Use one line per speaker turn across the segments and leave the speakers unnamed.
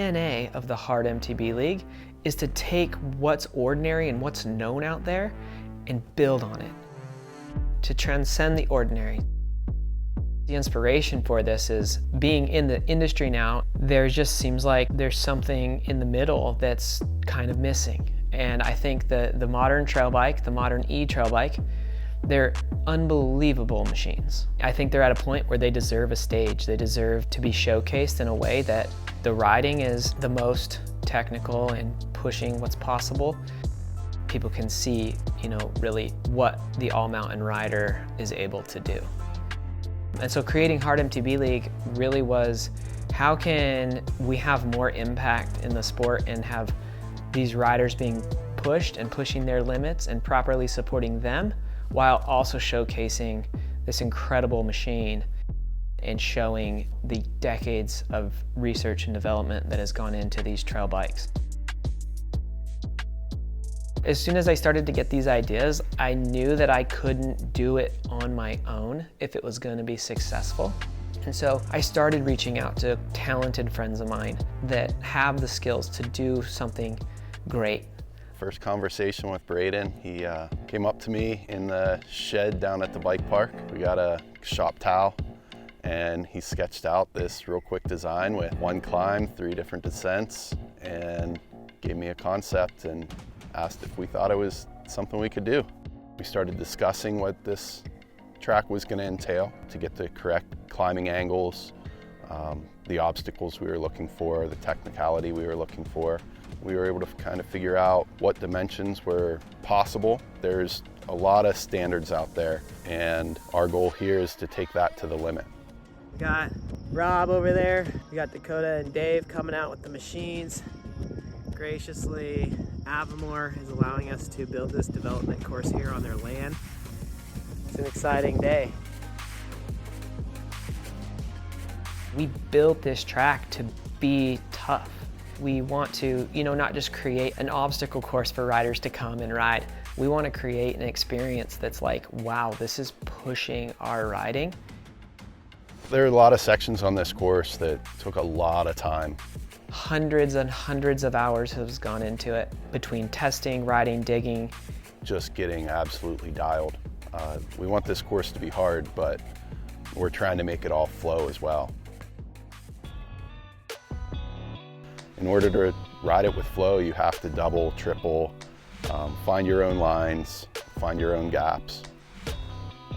DNA of the hard MTB League is to take what's ordinary and what's known out there and build on it, to transcend the ordinary. The inspiration for this is being in the industry now, there just seems like there's something in the middle that's kind of missing. And I think the modern trail bike, the modern e-trail bike, they're unbelievable machines. I think they're at a point where they deserve a stage. They deserve to be showcased in a way that the riding is the most technical and pushing what's possible. People can see, really what the all-mountain rider is able to do. And so creating Hard MTB League really was, how can we have more impact in the sport and have these riders being pushed and pushing their limits and properly supporting them, while also showcasing this incredible machine and showing the decades of research and development that has gone into these trail bikes. As soon as I started to get these ideas, I knew that I couldn't do it on my own if it was going to be successful. And so I started reaching out to talented friends of mine that have the skills to do something great.
First conversation with Braydon, he came up to me in the shed down at the bike park. We got a shop towel and he sketched out this real quick design with 1 climb, 3 different descents, and gave me a concept and asked if we thought it was something we could do. We started discussing what this track was going to entail to get the correct climbing angles, the obstacles we were looking for, the technicality we were looking for. We were able to kind of figure out what dimensions were possible. There's a lot of standards out there, and our goal here is to take that to the limit.
We got Rob over there. We got Dakota and Dave coming out with the machines. Graciously, Avamore is allowing us to build this development course here on their land. It's an exciting day.
We built this track to be tough. We want to, not just create an obstacle course for riders to come and ride. We want to create an experience that's like, wow, this is pushing our riding.
There are a lot of sections on this course that took a lot of time.
Hundreds and hundreds of hours has gone into it, between testing, riding, digging.
Just getting absolutely dialed. We want this course to be hard, but we're trying to make it all flow as well. In order to ride it with flow, you have to double, triple, find your own lines, find your own gaps.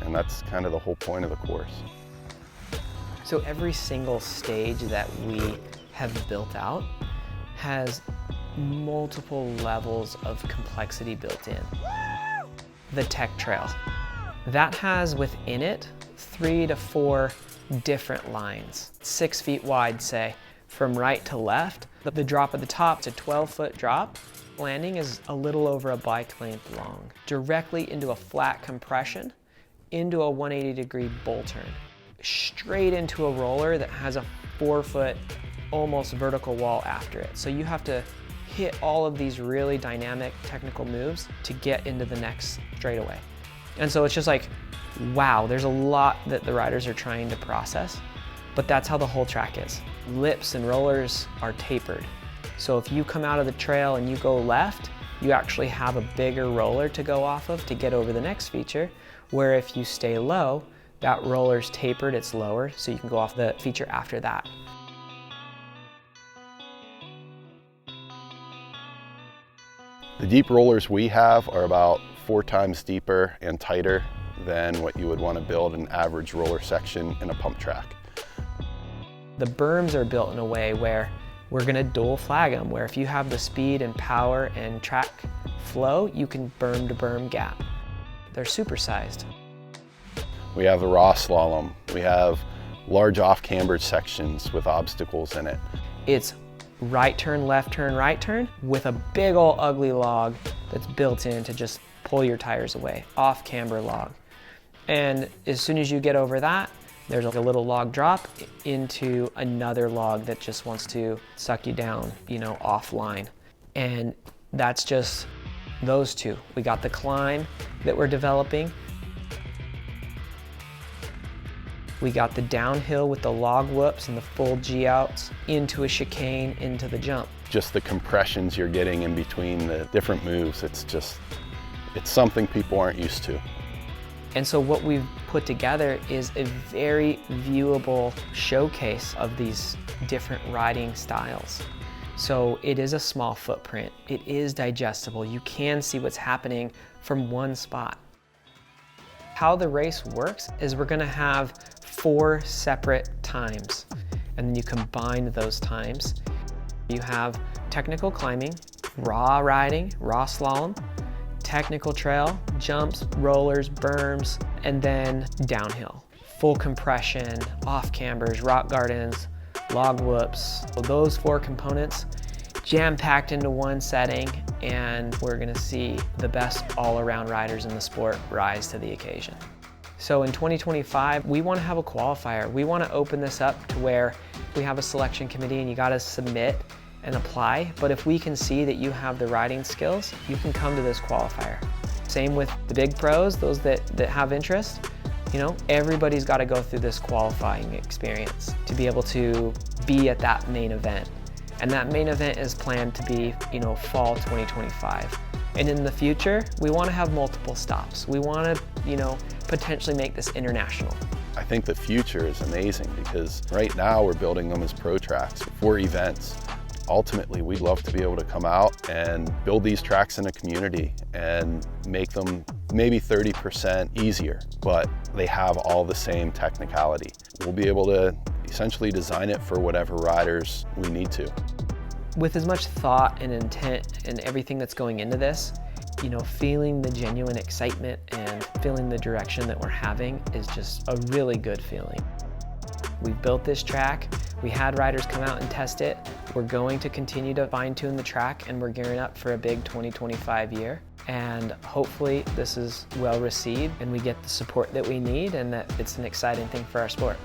And that's kind of the whole point of the course.
So every single stage that we have built out has multiple levels of complexity built in. The tech trail. That has within it 3 to 4 different lines, 6 feet wide, say, from right to left. The drop at the top, it's a 12-foot drop. Landing is a little over a bike length long, directly into a flat compression, into a 180-degree bull turn, straight into a roller that has a 4-foot, almost vertical wall after it. So you have to hit all of these really dynamic technical moves to get into the next straightaway. And so it's just like, wow, there's a lot that the riders are trying to process, but that's how the whole track is. Lips and rollers are tapered. So if you come out of the trail and you go left, you actually have a bigger roller to go off of to get over the next feature, where if you stay low, that roller's tapered, it's lower, so you can go off the feature after that.
The deep rollers we have are about 4 times deeper and tighter than what you would want to build an average roller section in a pump track.
The berms are built in a way where we're going to dual flag them, where if you have the speed and power and track flow, you can berm to berm gap. They're supersized.
We have a raw slalom. We have large off-camber sections with obstacles in it.
It's right turn, right turn, with a big ol' ugly log that's built in to just pull your tires away, off-camber log. And as soon as you get over that, there's like a little log drop into another log that just wants to suck you down, offline. And that's just those two. We got the climb that we're developing. We got the downhill with the log whoops and the full G-outs into a chicane, into the jump.
Just the compressions you're getting in between the different moves, it's something people aren't used to.
And so what we've put together is a very viewable showcase of these different riding styles. So it is a small footprint, it is digestible, you can see what's happening from one spot. How the race works is we're gonna have 4 separate times, and then you combine those times. You have technical climbing, raw riding, raw slalom, technical trail, jumps, rollers, berms, and then downhill. Full compression, off-cambers, rock gardens, log whoops. So those 4 components jam-packed into one setting, and we're gonna see the best all-around riders in the sport rise to the occasion. So in 2025, we wanna have a qualifier. We wanna open this up to where we have a selection committee and you gotta submit and apply, but if we can see that you have the riding skills, you can come to this qualifier. Same with the big pros, those that have interest. You know, everybody's got to go through this qualifying experience to be able to be at that main event. And that main event is planned to be, fall 2025. And in the future, we want to have multiple stops. We want to, potentially make this international.
I think the future is amazing because right now we're building them as pro tracks for events. Ultimately, we'd love to be able to come out and build these tracks in a community and make them maybe 30% easier, but they have all the same technicality. We'll be able to essentially design it for whatever riders we need to.
With as much thought and intent and everything that's going into this, feeling the genuine excitement and feeling the direction that we're having is just a really good feeling. We've built this track. We had riders come out and test it. We're going to continue to fine-tune the track, and we're gearing up for a big 2025 year. And hopefully this is well received and we get the support that we need and that it's an exciting thing for our sport.